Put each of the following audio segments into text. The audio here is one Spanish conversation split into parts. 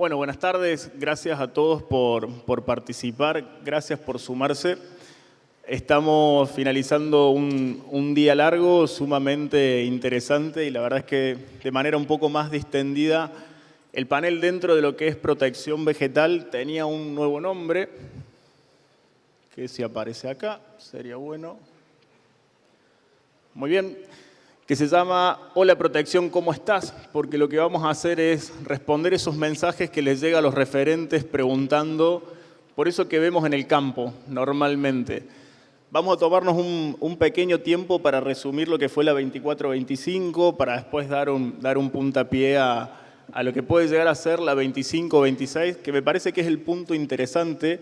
Bueno, buenas tardes. Gracias a todos por participar. Gracias por sumarse. Estamos finalizando un día largo, sumamente interesante, y la verdad es que de manera un poco más distendida, el panel dentro de lo que es protección vegetal tenía un nuevo nombre, que si aparece acá, sería bueno. Muy bien. Que se llama Hola Protección, ¿cómo estás? Porque lo que vamos a hacer es responder esos mensajes que les llega a los referentes preguntando por eso que vemos en el campo normalmente. Vamos a tomarnos un pequeño tiempo para resumir lo que fue la 24-25, para después dar un puntapié a lo que puede llegar a ser la 25-26, que me parece que es el punto interesante.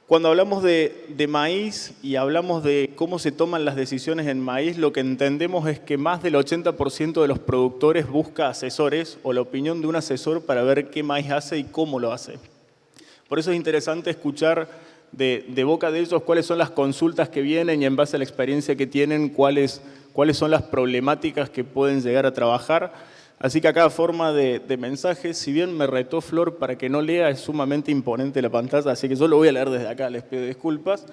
Cuando hablamos de maíz y hablamos de cómo se toman las decisiones en maíz, lo que entendemos es que más del 80% de los productores busca asesores o la opinión de un asesor para ver qué maíz hace y cómo lo hace. Por eso es interesante escuchar de boca de ellos cuáles son las consultas que vienen y en base a la experiencia que tienen, cuáles son las problemáticas que pueden llegar a trabajar. Así que acá, forma de mensajes, si bien me retó Flor para que no lea, es sumamente imponente la pantalla, así que yo lo voy a leer desde acá, les pido disculpas,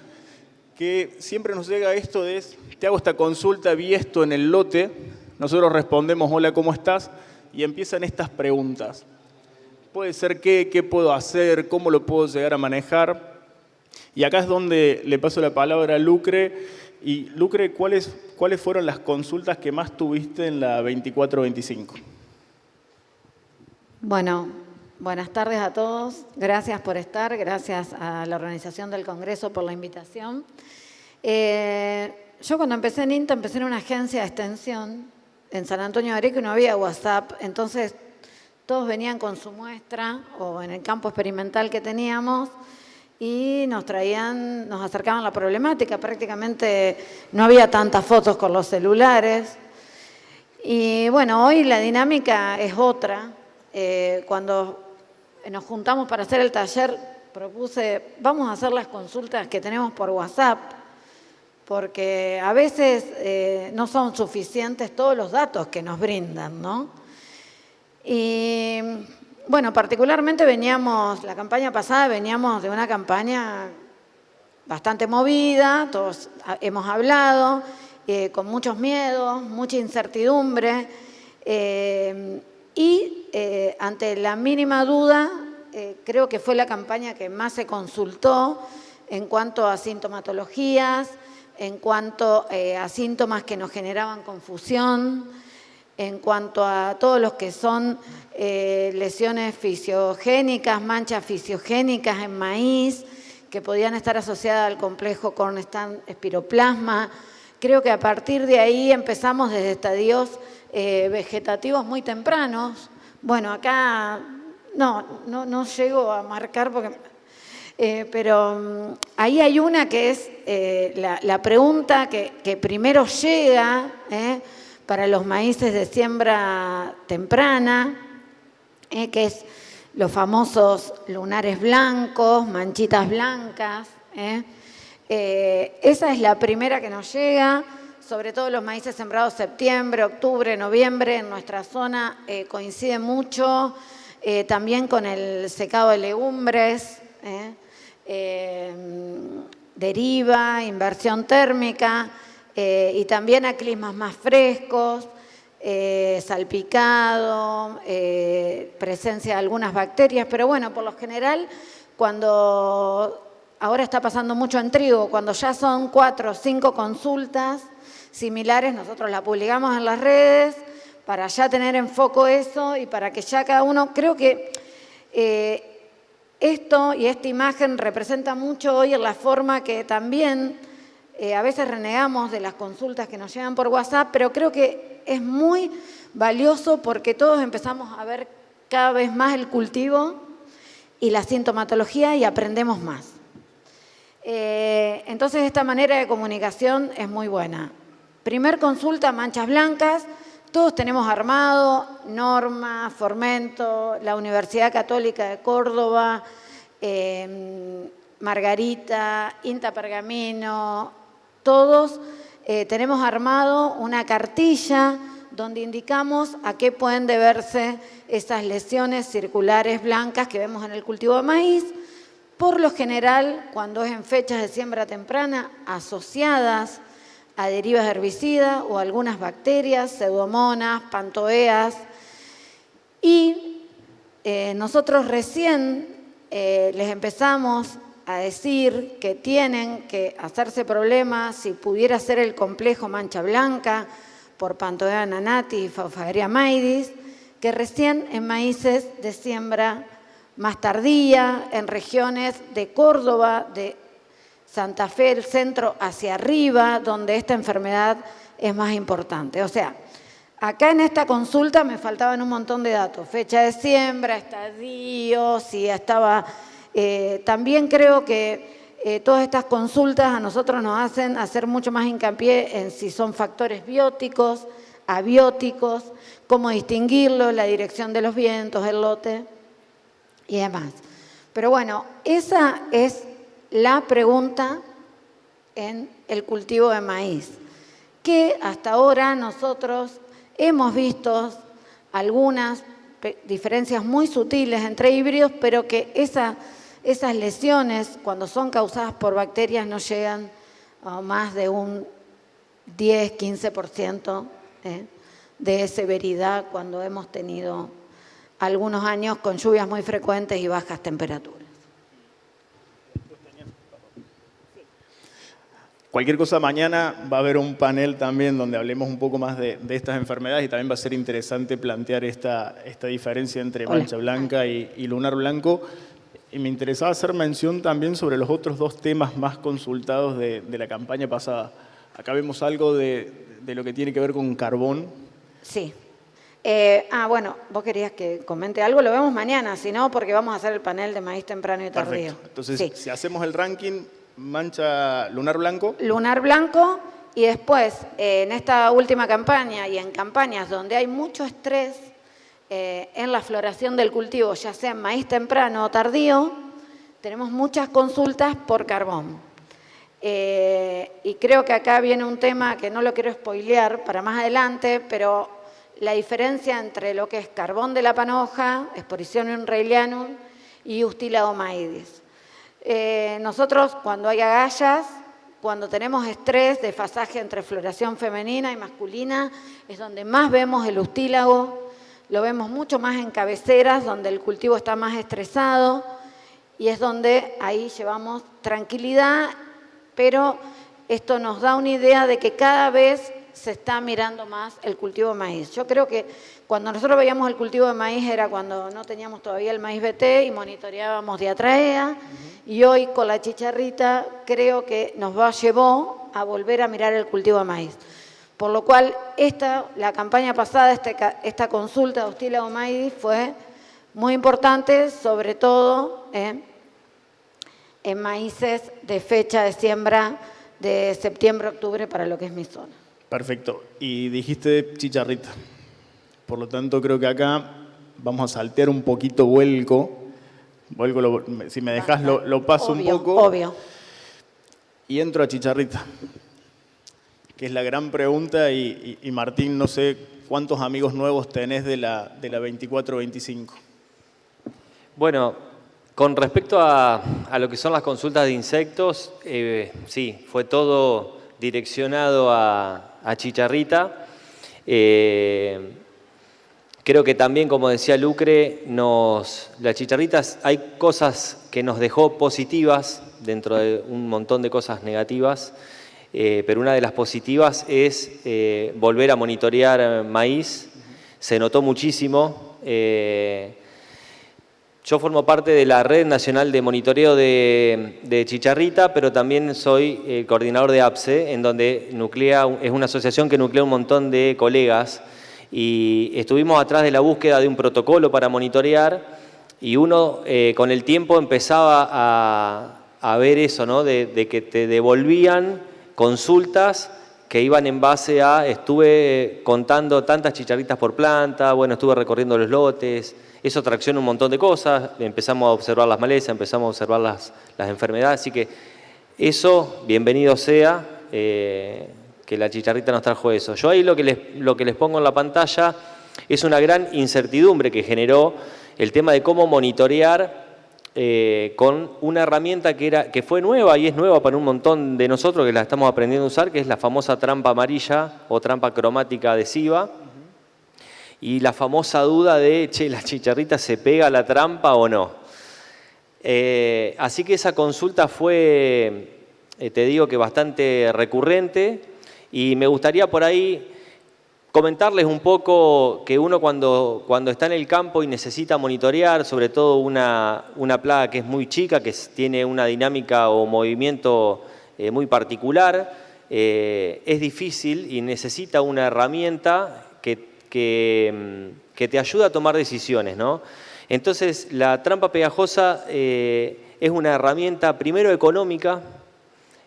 que siempre nos llega esto de, te hago esta consulta, vi esto en el lote, nosotros respondemos, hola, ¿cómo estás? Y empiezan estas preguntas. Puede ser qué puedo hacer, cómo lo puedo llegar a manejar. Y acá es donde le paso la palabra a Lucre. Y Lucre, ¿cuáles fueron las consultas que más tuviste en la 24-25? Bueno, buenas tardes a todos. Gracias por estar, gracias a la organización del Congreso por la invitación. Yo cuando empecé en INTA, empecé en una agencia de extensión en San Antonio de Areco y no había WhatsApp, entonces todos venían con su muestra o en el campo experimental que teníamos y nos acercaban la problemática. Prácticamente no había tantas fotos con los celulares. Y bueno, hoy la dinámica es otra. Cuando nos juntamos para hacer el taller, propuse, vamos a hacer las consultas que tenemos por WhatsApp, porque a veces no son suficientes todos los datos que nos brindan, ¿no? Y bueno, particularmente la campaña pasada veníamos de una campaña bastante movida, todos hemos hablado, con muchos miedos, mucha incertidumbre, ante la mínima duda, creo que fue la campaña que más se consultó en cuanto a sintomatologías, en cuanto a síntomas que nos generaban confusión, en cuanto a todos los que son lesiones fisiogénicas, manchas fisiogénicas en maíz, que podían estar asociadas al complejo Corn-Stan espiroplasma. Creo que a partir de ahí empezamos desde estadios vegetativos muy tempranos. Bueno, acá no llego a marcar porque... pero ahí hay una que es la pregunta que primero llega para los maíces de siembra temprana, que es los famosos lunares blancos, manchitas blancas. Esa es la primera que nos llega, sobre todo los maíces sembrados septiembre, octubre, noviembre. En nuestra zona coincide mucho también con el secado de legumbres, deriva, inversión térmica, y también a climas más frescos, salpicado, presencia de algunas bacterias. Pero bueno, por lo general, ahora está pasando mucho en trigo, cuando ya son 4 o 5 consultas similares, nosotros la publicamos en las redes para ya tener en foco eso y para que ya cada uno, creo que esto y esta imagen representa mucho hoy en la forma que también a veces renegamos de las consultas que nos llegan por WhatsApp, pero creo que es muy valioso porque todos empezamos a ver cada vez más el cultivo y la sintomatología y aprendemos más. Entonces esta manera de comunicación es muy buena. Primer consulta, manchas blancas. Todos tenemos armado, Norma, Formento, la Universidad Católica de Córdoba, Margarita, INTA Pergamino, todos tenemos armado una cartilla donde indicamos a qué pueden deberse esas lesiones circulares blancas que vemos en el cultivo de maíz, por lo general cuando es en fechas de siembra temprana asociadas a derivas herbicidas o algunas bacterias, pseudomonas, pantoeas. Y nosotros recién les empezamos a decir que tienen que hacerse problemas si pudiera ser el complejo mancha blanca por Pantoea nanati y Fafageria maidis, que recién en maíces de siembra más tardía, en regiones de Córdoba, de Santa Fe, el centro hacia arriba, donde esta enfermedad es más importante. O sea, acá en esta consulta me faltaban un montón de datos, fecha de siembra, estadio, si estaba... también creo que todas estas consultas a nosotros nos hacen hacer mucho más hincapié en si son factores bióticos, abióticos, cómo distinguirlos, la dirección de los vientos, el lote y demás. Pero bueno, esa es la pregunta en el cultivo de maíz, que hasta ahora nosotros hemos visto algunas diferencias muy sutiles entre híbridos, pero que esas lesiones, cuando son causadas por bacterias, no llegan a más de un 10-15% de severidad cuando hemos tenido algunos años con lluvias muy frecuentes y bajas temperaturas. Cualquier cosa, mañana va a haber un panel también donde hablemos un poco más de estas enfermedades y también va a ser interesante plantear esta diferencia entre mancha blanca y lunar blanco. Y me interesaba hacer mención también sobre los otros dos temas más consultados de la campaña pasada. Acá vemos algo de lo que tiene que ver con carbón. Sí. Bueno, vos querías que comente algo, lo vemos mañana, si no, porque vamos a hacer el panel de maíz temprano y tardío. Perfecto. Entonces, sí. Si hacemos el ranking, mancha lunar blanco. Lunar blanco, y después, en esta última campaña y en campañas donde hay mucho estrés en la floración del cultivo, ya sea en maíz temprano o tardío, tenemos muchas consultas por carbón. Y creo que acá viene un tema que no lo quiero spoilear para más adelante, pero la diferencia entre lo que es carbón de la panoja, Sporicidium reilianum y Ustilago maidis. Nosotros cuando hay agallas, cuando tenemos estrés, desfasaje entre floración femenina y masculina, es donde más vemos el ustílago, lo vemos mucho más en cabeceras, donde el cultivo está más estresado y es donde ahí llevamos tranquilidad, pero esto nos da una idea de que cada vez se está mirando más el cultivo de maíz. Yo creo que cuando nosotros veíamos el cultivo de maíz era cuando no teníamos todavía el maíz BT y monitoreábamos diatraea, y hoy con la chicharrita creo que nos llevó a volver a mirar el cultivo de maíz. Por lo cual, la campaña pasada, esta consulta de Ustilago maidis fue muy importante, sobre todo en maíces de fecha de siembra de septiembre-octubre para lo que es mi zona. Perfecto. Y dijiste chicharrita. Por lo tanto, creo que acá vamos a saltear un poquito vuelco. Si me dejas, lo paso obvio, un poco. Obvio. Y entro a chicharrita, que es la gran pregunta. Y Martín, no sé cuántos amigos nuevos tenés de la 24-25. Bueno, con respecto a lo que son las consultas de insectos, sí, fue todo direccionado a chicharrita. Creo que también, como decía Lucre, las chicharritas, hay cosas que nos dejó positivas dentro de un montón de cosas negativas, pero una de las positivas es volver a monitorear maíz. Se notó muchísimo. Yo formo parte de la Red Nacional de Monitoreo de Chicharrita, pero también soy el coordinador de APSE, en donde es una asociación que nuclea un montón de colegas, y estuvimos atrás de la búsqueda de un protocolo para monitorear, y uno con el tiempo empezaba a ver eso, ¿no? de que te devolvían consultas que iban en base a, estuve contando tantas chicharritas por planta, bueno, estuve recorriendo los lotes. Eso tracciona un montón de cosas, empezamos a observar las malezas, empezamos a observar las enfermedades, así que eso, bienvenido sea, que la chicharrita nos trajo eso. Yo ahí lo que les pongo en la pantalla es una gran incertidumbre que generó el tema de cómo monitorear con una herramienta que fue nueva y es nueva para un montón de nosotros que la estamos aprendiendo a usar, que es la famosa trampa amarilla o trampa cromática adhesiva. Y la famosa duda de, che, ¿la chicharrita se pega a la trampa o no? Así que esa consulta fue, te digo que bastante recurrente, y me gustaría por ahí comentarles un poco que uno cuando está en el campo y necesita monitorear, sobre todo una plaga que es muy chica, que tiene una dinámica o movimiento muy particular, es difícil y necesita una herramienta que te ayuda a tomar decisiones, ¿no? Entonces, la trampa pegajosa es una herramienta, primero, económica,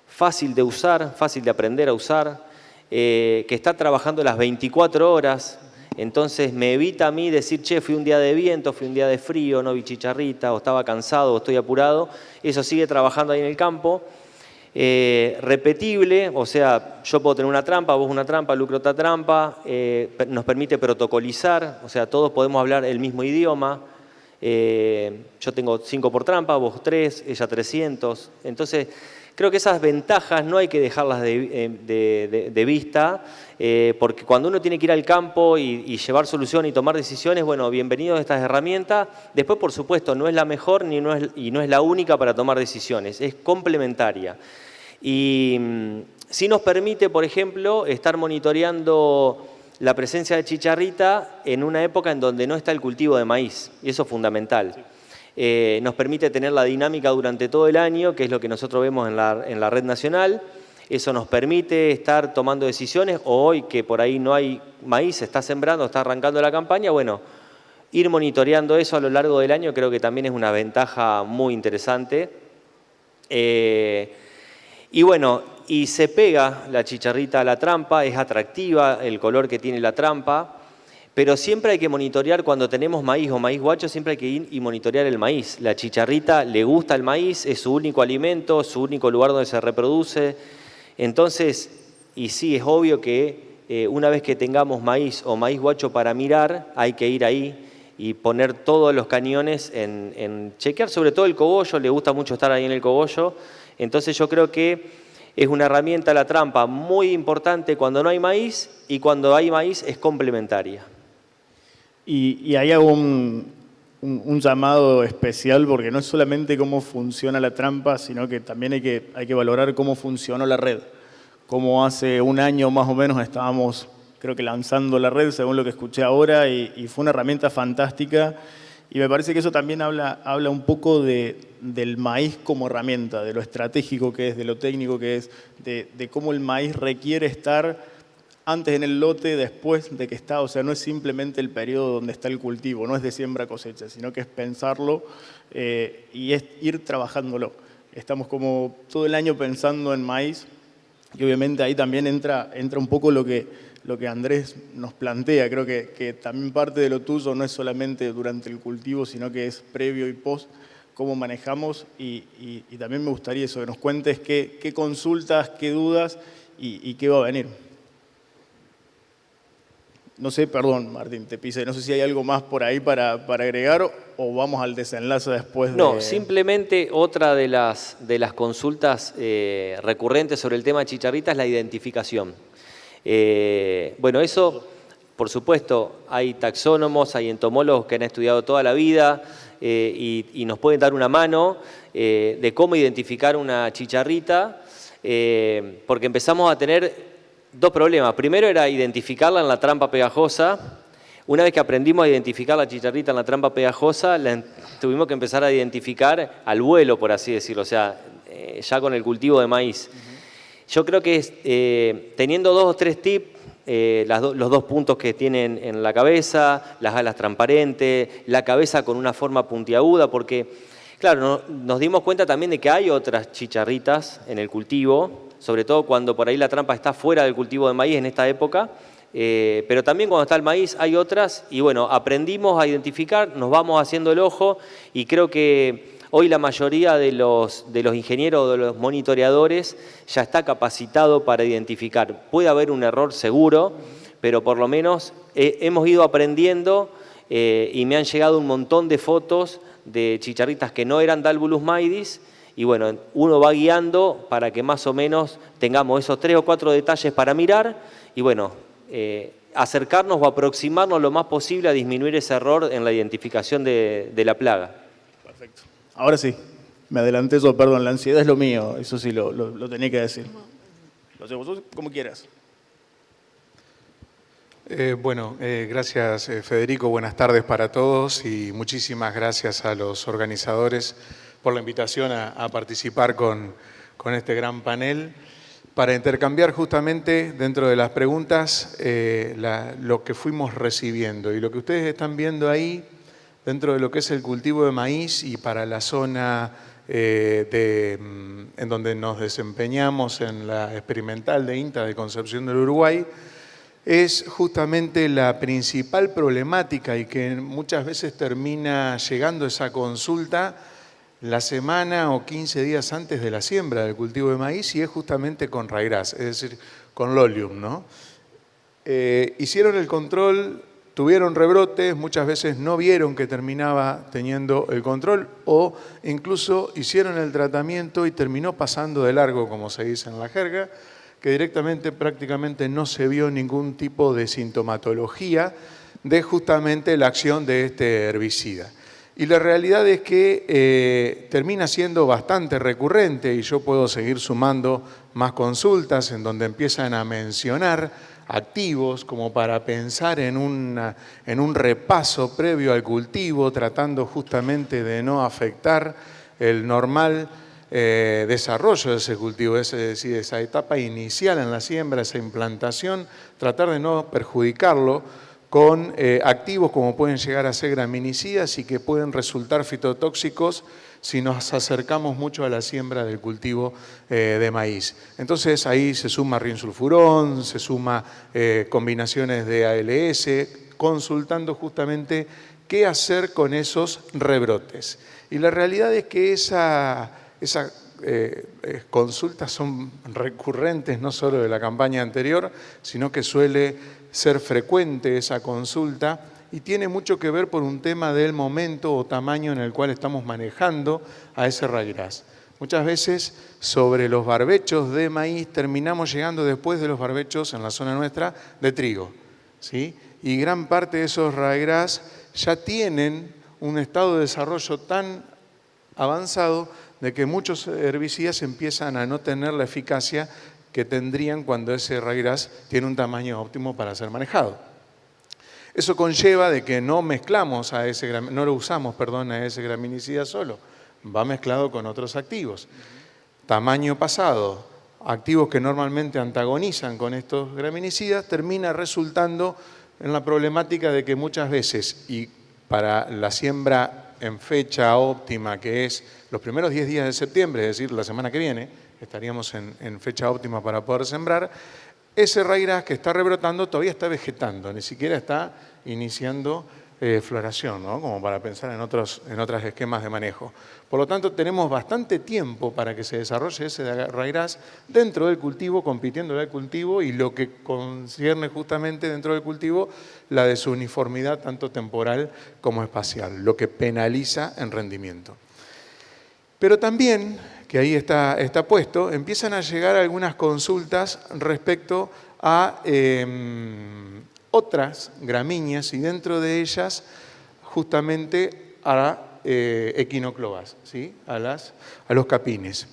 fácil de usar, fácil de aprender a usar, que está trabajando las 24 horas, entonces me evita a mí decir, che, fui un día de viento, fui un día de frío, no vi chicharrita, o estaba cansado, o estoy apurado. Eso sigue trabajando ahí en el campo. Repetible, o sea, yo puedo tener una trampa, vos una trampa, Lucre otra trampa, nos permite protocolizar, o sea, todos podemos hablar el mismo idioma. Yo tengo 5 por trampa, vos 3, ella 300. Entonces, creo que esas ventajas no hay que dejarlas de vista, porque cuando uno tiene que ir al campo y llevar solución y tomar decisiones, bueno, bienvenidos a estas herramientas. Después, por supuesto, no es la mejor y no es la única para tomar decisiones, es complementaria. Y sí nos permite, por ejemplo, estar monitoreando la presencia de chicharrita en una época en donde no está el cultivo de maíz, y eso es fundamental. Nos permite tener la dinámica durante todo el año, que es lo que nosotros vemos en la red nacional. Eso nos permite estar tomando decisiones, o hoy que por ahí no hay maíz, se está sembrando, está arrancando la campaña, bueno, ir monitoreando eso a lo largo del año creo que también es una ventaja muy interesante. Y bueno, y se pega la chicharrita a la trampa, es atractiva el color que tiene la trampa, pero siempre hay que monitorear cuando tenemos maíz o maíz guacho, siempre hay que ir y monitorear el maíz. La chicharrita le gusta el maíz, es su único alimento, su único lugar donde se reproduce. Entonces, y sí, es obvio que una vez que tengamos maíz o maíz guacho para mirar, hay que ir ahí y poner todos los cañones en chequear, sobre todo el cogollo, le gusta mucho estar ahí en el cogollo. Entonces yo creo que es una herramienta, la trampa, muy importante cuando no hay maíz, y cuando hay maíz es complementaria. Y ahí hago un llamado especial, porque no es solamente cómo funciona la trampa, sino que también hay que valorar cómo funcionó la red. Como hace un año más o menos estábamos, creo que lanzando la red, según lo que escuché ahora, y fue una herramienta fantástica. Y me parece que eso también habla un poco del maíz como herramienta, de lo estratégico que es, de lo técnico que es, de cómo el maíz requiere estar antes en el lote, después de que está. O sea, no es simplemente el periodo donde está el cultivo, no es de siembra a cosecha, sino que es pensarlo y es ir trabajándolo. Estamos como todo el año pensando en maíz, y obviamente ahí también entra un poco lo que Andrés nos plantea. Creo que también parte de lo tuyo no es solamente durante el cultivo, sino que es previo y post, cómo manejamos, y también me gustaría eso, que nos cuentes qué consultas, qué dudas y qué va a venir. No sé, perdón, Martín, te pisé, no sé si hay algo más por ahí para agregar, o vamos al desenlace después de... No, simplemente otra de las consultas recurrentes sobre el tema de chicharrita es la identificación. Bueno, eso, por supuesto, hay taxónomos, hay entomólogos que han estudiado toda la vida y nos pueden dar una mano de cómo identificar una chicharrita, porque empezamos a tener dos problemas. Primero era identificarla en la trampa pegajosa. Una vez que aprendimos a identificar la chicharrita en la trampa pegajosa, tuvimos que empezar a identificar al vuelo, por así decirlo, o sea, ya con el cultivo de maíz. Yo creo que teniendo 2 o 3 tips, los 2 puntos que tienen en la cabeza, las alas transparentes, la cabeza con una forma puntiaguda, porque, claro, nos dimos cuenta también de que hay otras chicharritas en el cultivo, sobre todo cuando por ahí la trampa está fuera del cultivo de maíz en esta época, pero también cuando está el maíz hay otras, y bueno, aprendimos a identificar, nos vamos haciendo el ojo, y creo que hoy la mayoría de los ingenieros o de los monitoreadores ya está capacitado para identificar. Puede haber un error seguro, pero por lo menos hemos ido aprendiendo y me han llegado un montón de fotos de chicharritas que no eran Dalvulus maidis, y bueno, uno va guiando para que más o menos tengamos esos 3 o 4 detalles para mirar y bueno, acercarnos o aproximarnos lo más posible a disminuir ese error en la identificación de la plaga. Perfecto. Ahora sí, me adelanté yo, perdón, la ansiedad es lo mío, eso sí lo tenía que decir. Lo sé, vos como quieras. Gracias Federico, buenas tardes para todos y muchísimas gracias a los organizadores por la invitación a participar con este gran panel para intercambiar justamente dentro de las preguntas lo que fuimos recibiendo. Y lo que ustedes están viendo ahí, dentro de lo que es el cultivo de maíz y para la zona en donde nos desempeñamos en la experimental de INTA de Concepción del Uruguay, es justamente la principal problemática y que muchas veces termina llegando esa consulta la semana o 15 días antes de la siembra del cultivo de maíz y es justamente con ryegrass, es decir, con Lolium, ¿no? Hicieron el control, tuvieron rebrotes, muchas veces no vieron que terminaba teniendo el control o incluso hicieron el tratamiento y terminó pasando de largo, como se dice en la jerga, que directamente prácticamente no se vio ningún tipo de sintomatología de justamente la acción de este herbicida. Y la realidad es que termina siendo bastante recurrente y yo puedo seguir sumando más consultas en donde empiezan a mencionar activos como para pensar en un repaso previo al cultivo, tratando justamente de no afectar el normal desarrollo de ese cultivo, es decir, esa etapa inicial en la siembra, esa implantación, tratar de no perjudicarlo con activos como pueden llegar a ser graminicidas y que pueden resultar fitotóxicos si nos acercamos mucho a la siembra del cultivo de maíz. Entonces ahí se suma rinsulfurón, se suma combinaciones de ALS, consultando justamente qué hacer con esos rebrotes. Y la realidad es que esas consultas son recurrentes no solo de la campaña anterior, sino que suele ser frecuente esa consulta y tiene mucho que ver por un tema del momento o tamaño en el cual estamos manejando a ese ryegrass. Muchas veces sobre los barbechos de maíz terminamos llegando después de los barbechos en la zona nuestra de trigo, ¿sí? Y gran parte de esos ryegrass ya tienen un estado de desarrollo tan avanzado de que muchos herbicidas empiezan a no tener la eficacia que tendrían cuando ese ryegrass tiene un tamaño óptimo para ser manejado. Eso conlleva de que no mezclamos no lo usamos, perdón, a ese graminicida solo, va mezclado con otros activos. Tamaño pasado, activos que normalmente antagonizan con estos graminicidas, termina resultando en la problemática de que muchas veces, y para la siembra en fecha óptima, que es los primeros 10 días de septiembre, es decir, la semana que viene, estaríamos en fecha óptima para poder sembrar, ese ryegrass que está rebrotando todavía está vegetando, ni siquiera está iniciando floración, ¿no? Como para pensar en otros esquemas de manejo. Por lo tanto, tenemos bastante tiempo para que se desarrolle ese ryegrass dentro del cultivo, compitiendo en el cultivo y lo que concierne justamente dentro del cultivo, la desuniformidad tanto temporal como espacial, lo que penaliza en rendimiento. Pero también, que ahí está puesto, empiezan a llegar algunas consultas respecto a otras gramíneas y dentro de ellas justamente a equinocloas, ¿sí? a los capines.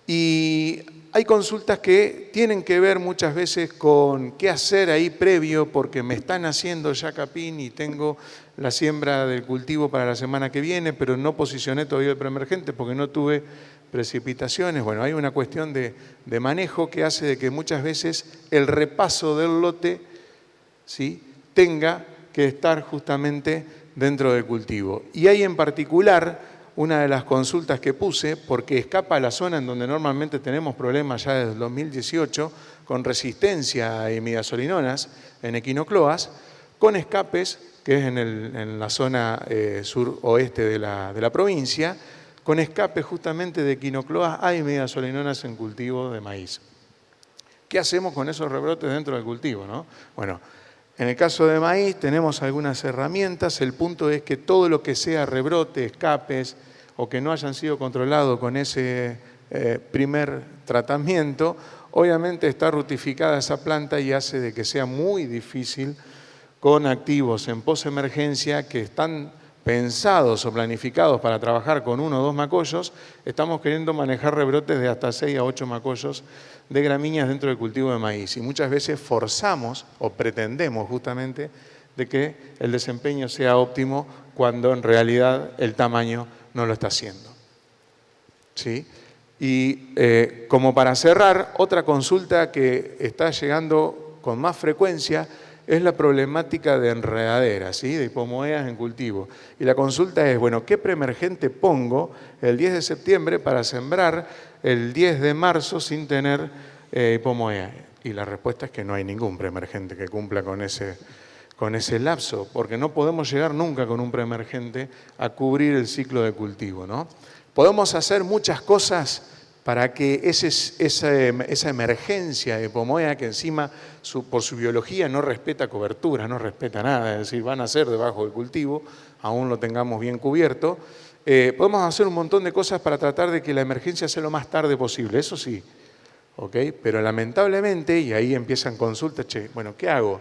Y hay consultas que tienen que ver muchas veces con qué hacer ahí previo porque me están haciendo ya capín y tengo la siembra del cultivo para la semana que viene, pero no posicioné todavía el preemergente porque no tuve precipitaciones. Bueno, hay una cuestión de manejo que hace de que muchas veces el repaso del lote, ¿sí? tenga que estar justamente dentro del cultivo. Y hay en particular una de las consultas que puse, porque escapa a la zona en donde normalmente tenemos problemas ya desde el 2018, con resistencia a imidazolinonas en equinocloas, con escapes, que es en la zona suroeste de la provincia, con escape justamente de quinocloas a imidazolinonas en cultivo de maíz. ¿Qué hacemos con esos rebrotes dentro del cultivo, no? Bueno, en el caso de maíz tenemos algunas herramientas. El punto es que todo lo que sea rebrote, escapes o que no hayan sido controlados con ese primer tratamiento, obviamente está rutificada esa planta y hace de que sea muy difícil con activos en posemergencia que están pensados o planificados para trabajar con 1 o 2 macollos, estamos queriendo manejar rebrotes de hasta 6 a 8 macollos de gramíneas dentro del cultivo de maíz. Y muchas veces forzamos o pretendemos justamente de que el desempeño sea óptimo cuando en realidad el tamaño no lo está haciendo. ¿Sí? Y como para cerrar, otra consulta que está llegando con más frecuencia es la problemática de enredaderas, ¿sí? De hipomoeas en cultivo. Y la consulta es, bueno, ¿qué preemergente pongo el 10 de septiembre para sembrar el 10 de marzo sin tener hipomoea? Y la respuesta es que no hay ningún preemergente que cumpla con ese lapso, porque no podemos llegar nunca con un preemergente a cubrir el ciclo de cultivo, ¿no? Podemos hacer muchas cosas para que esa emergencia de hipomoea, que encima por su biología no respeta cobertura, no respeta nada, es decir, van a ser debajo del cultivo, aún lo tengamos bien cubierto, podemos hacer un montón de cosas para tratar de que la emergencia sea lo más tarde posible, eso sí, ¿ok? Pero lamentablemente, y ahí empiezan consultas, che, bueno, ¿qué hago?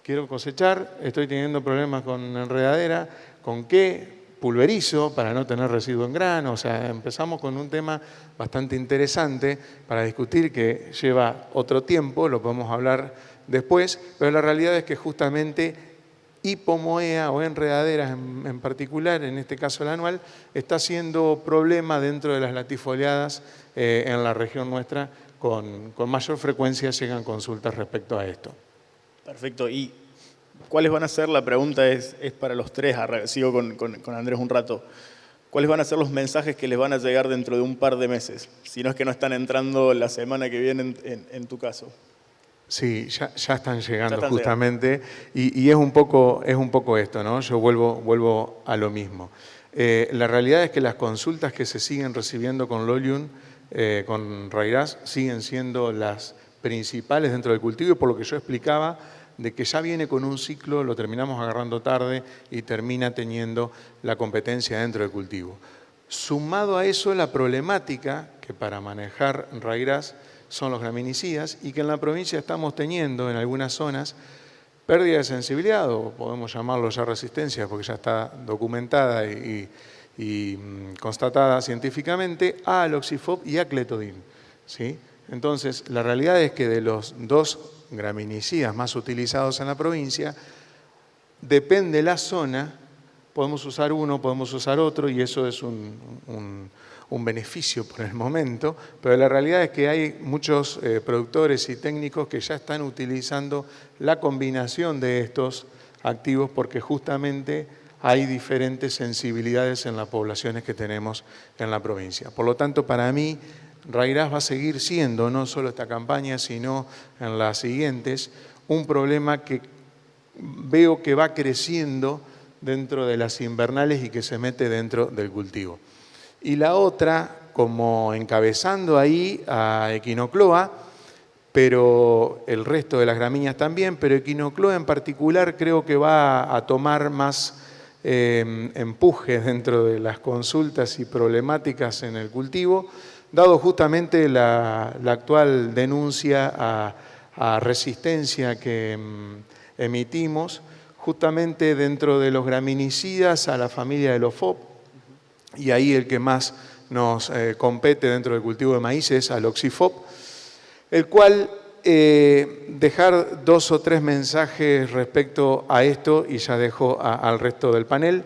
Quiero cosechar, estoy teniendo problemas con enredadera, ¿con qué? Pulverizo para no tener residuo en grano. O sea, empezamos con un tema bastante interesante para discutir que lleva otro tiempo, lo podemos hablar después, pero la realidad es que justamente hipomoea o enredaderas en particular, en este caso el anual, está siendo problema dentro de las latifoliadas en la región nuestra. Con mayor frecuencia llegan consultas respecto a esto. Perfecto. ¿Y cuáles van a ser? La pregunta es para los tres, sigo con Andrés un rato. ¿Cuáles van a ser los mensajes que les van a llegar dentro de un par de meses? Si no es que no están entrando la semana que viene en tu caso. Sí, ya están llegando justamente. Y es un poco esto, ¿no? Yo vuelvo a lo mismo. La realidad es que las consultas que se siguen recibiendo con Lolium, con Rairaz, siguen siendo las principales dentro del cultivo, y por lo que yo explicaba, de que ya viene con un ciclo, lo terminamos agarrando tarde y termina teniendo la competencia dentro del cultivo. Sumado a eso, la problemática que para manejar Rairaz son los graminicidas, y que en la provincia estamos teniendo en algunas zonas pérdida de sensibilidad, o podemos llamarlo ya resistencia, porque ya está documentada y constatada científicamente, a aloxifop y a cletodin, ¿sí? Entonces, la realidad es que de los 2 graminicidas más utilizados en la provincia, depende la zona, podemos usar uno, podemos usar otro, y eso es un beneficio por el momento, pero la realidad es que hay muchos productores y técnicos que ya están utilizando la combinación de estos activos porque justamente hay diferentes sensibilidades en las poblaciones que tenemos en la provincia. Por lo tanto, para mí, Rairaz va a seguir siendo, no solo esta campaña, sino en las siguientes, un problema que veo que va creciendo dentro de las invernales y que se mete dentro del cultivo. Y la otra, como encabezando ahí a Echinocloa, pero el resto de las gramíneas también, pero Echinocloa en particular creo que va a tomar más empuje dentro de las consultas y problemáticas en el cultivo, dado justamente la actual denuncia a resistencia que emitimos, justamente dentro de los graminicidas a la familia de los FOP, y ahí el que más nos compete dentro del cultivo de maíz es aloxifop, el cual dejar 2 o 3 mensajes respecto a esto, y ya dejo al resto del panel.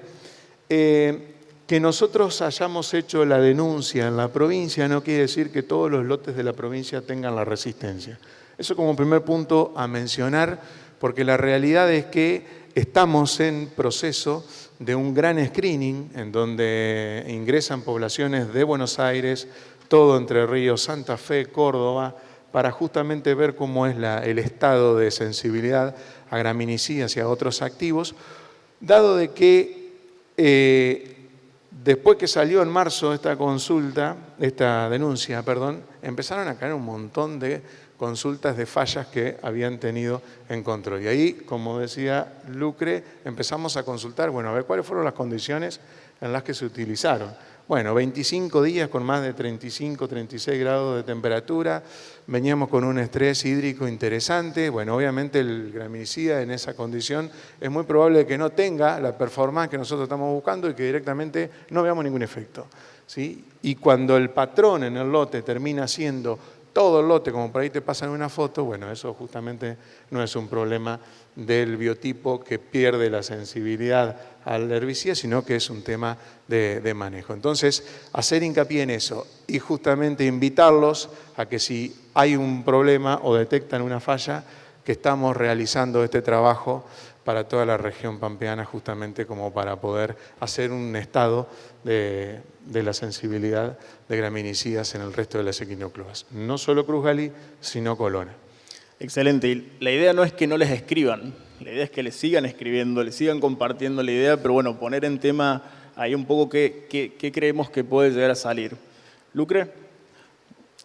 Que nosotros hayamos hecho la denuncia en la provincia no quiere decir que todos los lotes de la provincia tengan la resistencia. Eso como primer punto a mencionar, porque la realidad es que estamos en proceso de un gran screening en donde ingresan poblaciones de Buenos Aires, todo Entre Ríos, Santa Fe, Córdoba, para justamente ver cómo es el estado de sensibilidad a graminicidas y a otros activos, dado de que Después que salió en marzo esta denuncia, empezaron a caer un montón de consultas de fallas que habían tenido en control. Y ahí, como decía Lucre, empezamos a consultar, bueno, a ver cuáles fueron las condiciones en las que se utilizaron. Bueno, 25 días con más de 35, 36 grados de temperatura, veníamos con un estrés hídrico interesante. Bueno, obviamente el graminicida en esa condición es muy probable que no tenga la performance que nosotros estamos buscando y que directamente no veamos ningún efecto, ¿sí? Y cuando el patrón en el lote termina siendo todo el lote, como por ahí te pasan una foto, bueno, eso justamente no es un problema del biotipo que pierde la sensibilidad al herbicida, sino que es un tema de manejo. Entonces, hacer hincapié en eso y justamente invitarlos a que si hay un problema o detectan una falla, que estamos realizando este trabajo para toda la región pampeana, justamente como para poder hacer un estado de la sensibilidad de graminicidas en el resto de las equinocloas. No solo Cruz Galí, sino Colona. Excelente. Y la idea no es que no les escriban, la idea es que les sigan escribiendo, les sigan compartiendo la idea, pero bueno, poner en tema ahí un poco qué creemos que puede llegar a salir. Lucre,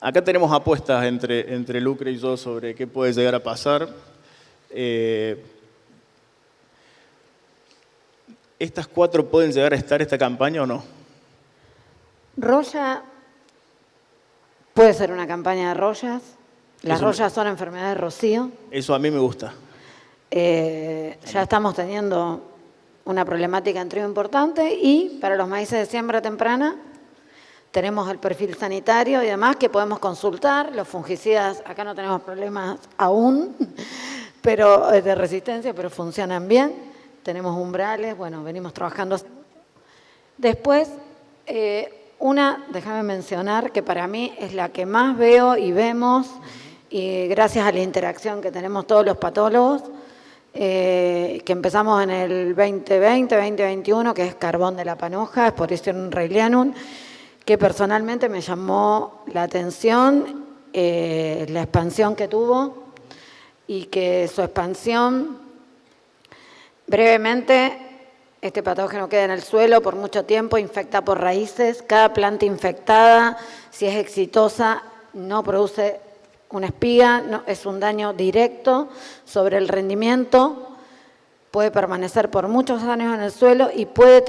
acá tenemos apuestas entre Lucre y yo sobre qué puede llegar a pasar. ¿Estas 4 pueden llegar a estar esta campaña o no? Roya puede ser una campaña de rollas. Las Eso- rollas son enfermedades de rocío. Eso a mí me gusta. Ya estamos teniendo una problemática en trigo importante y para los maíces de siembra temprana tenemos el perfil sanitario y demás que podemos consultar. Los fungicidas, acá no tenemos problemas aún, pero de resistencia, pero funcionan bien. Tenemos umbrales, bueno, venimos trabajando. Después, déjame mencionar que para mí es la que más veo y vemos, y gracias a la interacción que tenemos todos los patólogos, que empezamos en el 2020, 2021, que es carbón de la panoja, Sporicium raelianum, que personalmente me llamó la atención la expansión que tuvo y que su expansión, brevemente, este patógeno queda en el suelo por mucho tiempo, infecta por raíces. Cada planta infectada, si es exitosa, no produce una espiga, no, es un daño directo sobre el rendimiento, puede permanecer por muchos años en el suelo y puede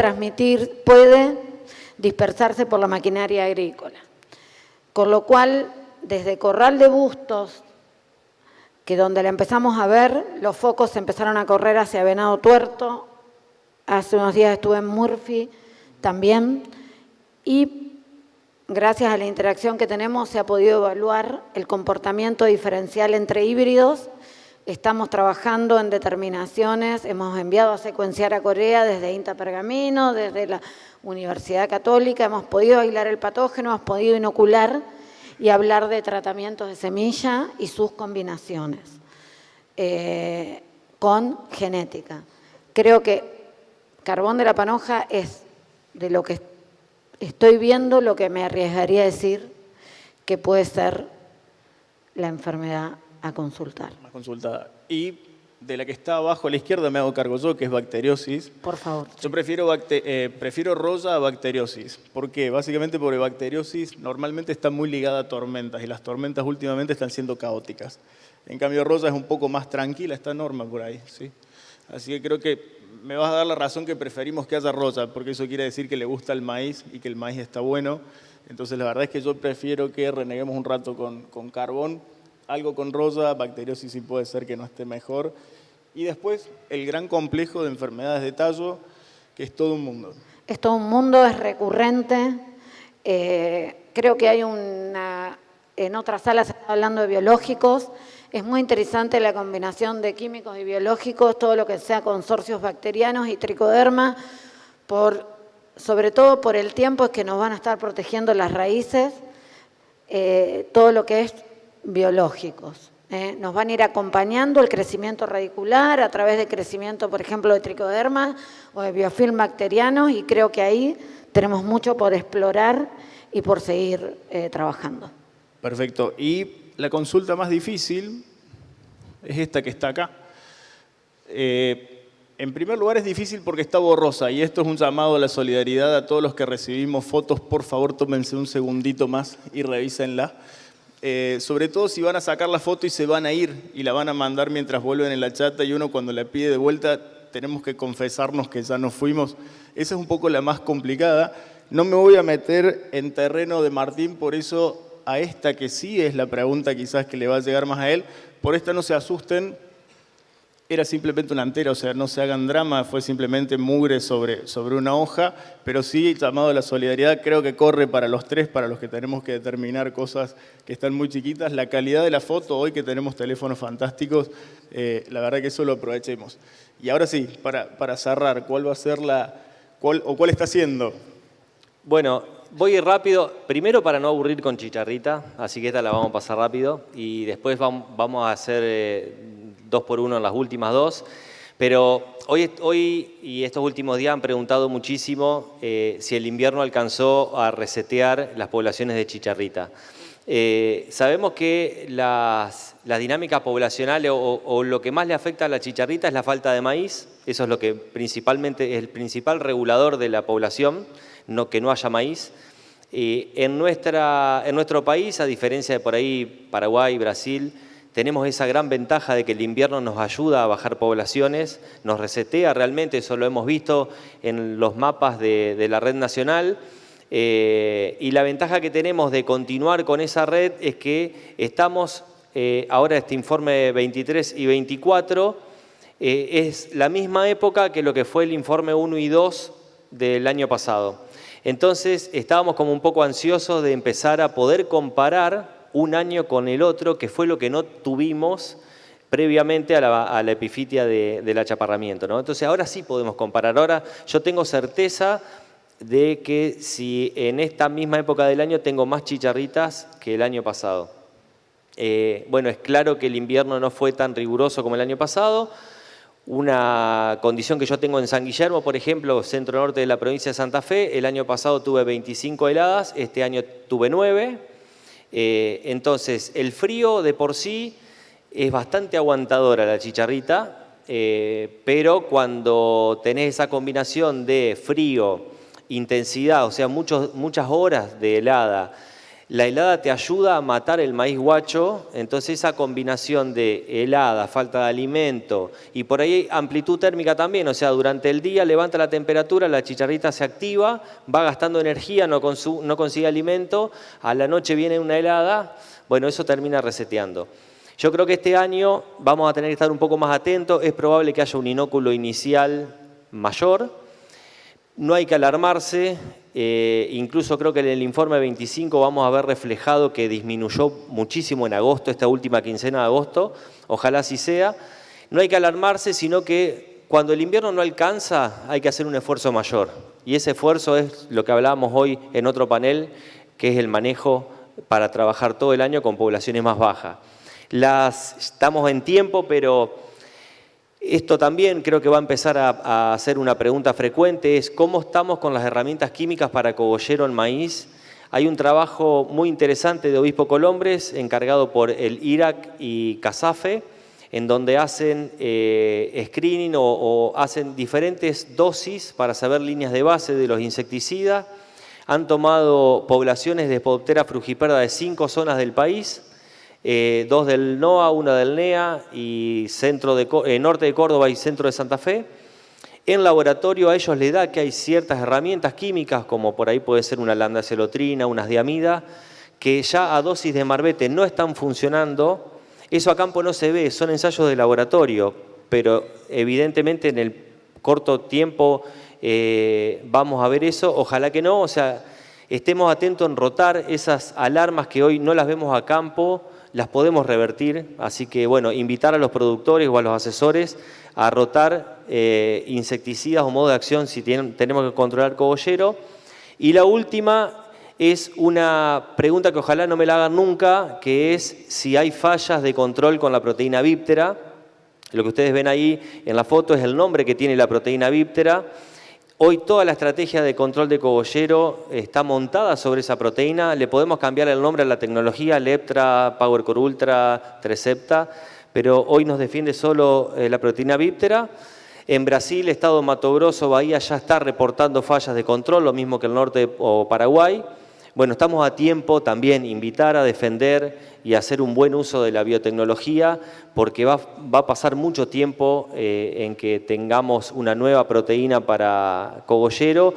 dispersarse por la maquinaria agrícola. Con lo cual, desde Corral de Bustos, que donde la empezamos a ver, los focos se empezaron a correr hacia Venado Tuerto. Hace unos días estuve en Murphy también. Y gracias a la interacción que tenemos se ha podido evaluar el comportamiento diferencial entre híbridos. Estamos trabajando en determinaciones, hemos enviado a secuenciar a Corea desde INTA Pergamino, desde la Universidad Católica, hemos podido aislar el patógeno, hemos podido inocular y hablar de tratamientos de semilla y sus combinaciones con genética. Creo que carbón de la panoja es de lo que estoy viendo, lo que me arriesgaría a decir que puede ser la enfermedad a consultar. Más consultada. Y de la que está abajo a la izquierda me hago cargo yo, que es bacteriosis. Por favor. Yo prefiero roya a bacteriosis. ¿Por qué? Básicamente porque bacteriosis normalmente está muy ligada a tormentas y las tormentas últimamente están siendo caóticas. En cambio, roya es un poco más tranquila, está Norma por ahí, ¿sí? Así que creo que me vas a dar la razón que preferimos que haya roya, porque eso quiere decir que le gusta el maíz y que el maíz está bueno. Entonces, la verdad es que yo prefiero que reneguemos un rato con carbón, algo con roya, bacteriosis sí puede ser que no esté mejor. Y después, el gran complejo de enfermedades de tallo, que es todo un mundo. Es todo un mundo, es recurrente. Creo que hay en otras salas se está hablando de biológicos. Es muy interesante la combinación de químicos y biológicos, todo lo que sea consorcios bacterianos y tricoderma, sobre todo por el tiempo que nos van a estar protegiendo las raíces, todo lo que es biológicos. Nos van a ir acompañando el crecimiento radicular a través del crecimiento, por ejemplo, de tricoderma o de biofilm bacterianos, y creo que ahí tenemos mucho por explorar y por seguir trabajando. Perfecto. Y la consulta más difícil es esta que está acá. En primer lugar es difícil porque está borrosa y esto es un llamado a la solidaridad a todos los que recibimos fotos. Por favor, tómense un segundito más y revísenla. Sobre todo si van a sacar la foto y se van a ir y la van a mandar mientras vuelven en la chata y uno cuando la pide de vuelta tenemos que confesarnos que ya nos fuimos. Esa es un poco la más complicada. No me voy a meter en terreno de Martín, por eso a esta que sí es la pregunta quizás que le va a llegar más a él, por esta no se asusten. Era simplemente una antera, o sea, no se hagan drama, fue simplemente mugre sobre una hoja, pero sí, llamado a la solidaridad, creo que corre para los tres, para los que tenemos que determinar cosas que están muy chiquitas. La calidad de la foto, hoy que tenemos teléfonos fantásticos, la verdad que eso lo aprovechemos. Y ahora sí, para cerrar, ¿cuál va a ser cuál está siendo? Bueno, voy a ir rápido, primero para no aburrir con Chicharrita, así que esta la vamos a pasar rápido, y después vamos a hacer 2 por 1 en las últimas 2, pero hoy y estos últimos días han preguntado muchísimo si el invierno alcanzó a resetear las poblaciones de Chicharrita. Sabemos que las dinámicas poblacionales o lo que más le afecta a la Chicharrita es la falta de maíz, eso es lo que principalmente es el principal regulador de la población, que no haya maíz. En nuestro país, a diferencia de por ahí Paraguay, Brasil, tenemos esa gran ventaja de que el invierno nos ayuda a bajar poblaciones, nos resetea realmente, eso lo hemos visto en los mapas de la red nacional, y la ventaja que tenemos de continuar con esa red es que estamos, ahora este informe 23 y 24, es la misma época que lo que fue el informe 1 y 2 del año pasado. Entonces estábamos como un poco ansiosos de empezar a poder comparar un año con el otro, que fue lo que no tuvimos previamente a la epifitia del achaparramiento, ¿no? Entonces ahora sí podemos comparar. Ahora yo tengo certeza de que si en esta misma época del año tengo más chicharritas que el año pasado. Bueno, es claro que el invierno no fue tan riguroso como el año pasado. Una condición que yo tengo en San Guillermo, por ejemplo, centro norte de la provincia de Santa Fe, el año pasado tuve 25 heladas, este año tuve 9. Entonces, el frío de por sí es bastante aguantadora la chicharrita, pero cuando tenés esa combinación de frío, intensidad, o sea, muchas horas de helada, la helada te ayuda a matar el maíz guacho, entonces esa combinación de helada, falta de alimento y por ahí amplitud térmica también, o sea, durante el día levanta la temperatura, la chicharrita se activa, va gastando energía, no consigue alimento, a la noche viene una helada, bueno, eso termina reseteando. Yo creo que este año vamos a tener que estar un poco más atentos, es probable que haya un inóculo inicial mayor, no hay que alarmarse. Incluso creo que en el informe 25 vamos a ver reflejado que disminuyó muchísimo en agosto, esta última quincena de agosto, ojalá así sea. No hay que alarmarse, sino que cuando el invierno no alcanza hay que hacer un esfuerzo mayor. Y ese esfuerzo es lo que hablábamos hoy en otro panel, que es el manejo para trabajar todo el año con poblaciones más bajas. Estamos en tiempo, pero esto también creo que va a empezar a ser una pregunta frecuente, es cómo estamos con las herramientas químicas para cogollero en maíz. Hay un trabajo muy interesante de Obispo Colombres, encargado por el IRAC y CASAFE, en donde hacen screening o hacen diferentes dosis para saber líneas de base de los insecticidas. Han tomado poblaciones de Spodoptera frugiperda de 5 zonas del país, 2 del NOA, 1 del NEA y norte de Córdoba y centro de Santa Fe. En laboratorio a ellos les da que hay ciertas herramientas químicas, como por ahí puede ser una landacelotrina, unas diamidas, que ya a dosis de marbete no están funcionando. Eso a campo no se ve, son ensayos de laboratorio, pero evidentemente en el corto tiempo vamos a ver eso, ojalá que no, o sea, estemos atentos en rotar esas alarmas que hoy no las vemos a campo, las podemos revertir, así que bueno, invitar a los productores o a los asesores a rotar insecticidas o modo de acción si tenemos que controlar cogollero. Y la última es una pregunta que ojalá no me la hagan nunca, que es si hay fallas de control con la proteína víptera. Lo que ustedes ven ahí en la foto es el nombre que tiene la proteína víptera. Hoy toda la estrategia de control de cogollero está montada sobre esa proteína. Le podemos cambiar el nombre a la tecnología, Leptra, PowerCore Ultra, Trecepta, pero hoy nos defiende solo la proteína víptera. En Brasil, Estado Mato Grosso, Bahía ya está reportando fallas de control, lo mismo que el norte o Paraguay. Bueno, estamos a tiempo también invitar a defender y hacer un buen uso de la biotecnología, porque va a pasar mucho tiempo en que tengamos una nueva proteína para cogollero.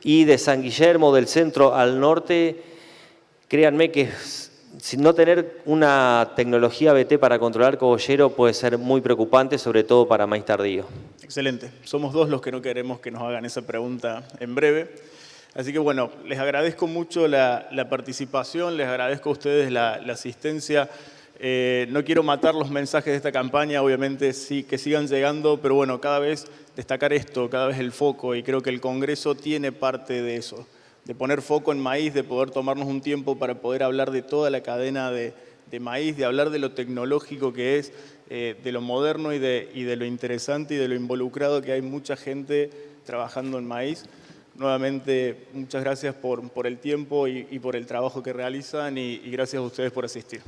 Y de San Guillermo, del centro al norte, créanme que sin no tener una tecnología BT para controlar cogollero puede ser muy preocupante, sobre todo para maíz tardío. Excelente. Somos dos los que no queremos que nos hagan esa pregunta en breve. Así que bueno, les agradezco mucho la participación, les agradezco a ustedes la asistencia. No quiero matar los mensajes de esta campaña, obviamente sí que sigan llegando, pero bueno, cada vez destacar esto, cada vez el foco, y creo que el Congreso tiene parte de eso, de poner foco en maíz, de poder tomarnos un tiempo para poder hablar de toda la cadena de maíz, de hablar de lo tecnológico que es, de lo moderno y de lo interesante y de lo involucrado que hay mucha gente trabajando en maíz. Nuevamente, muchas gracias por el tiempo y por el trabajo que realizan y gracias a ustedes por asistir.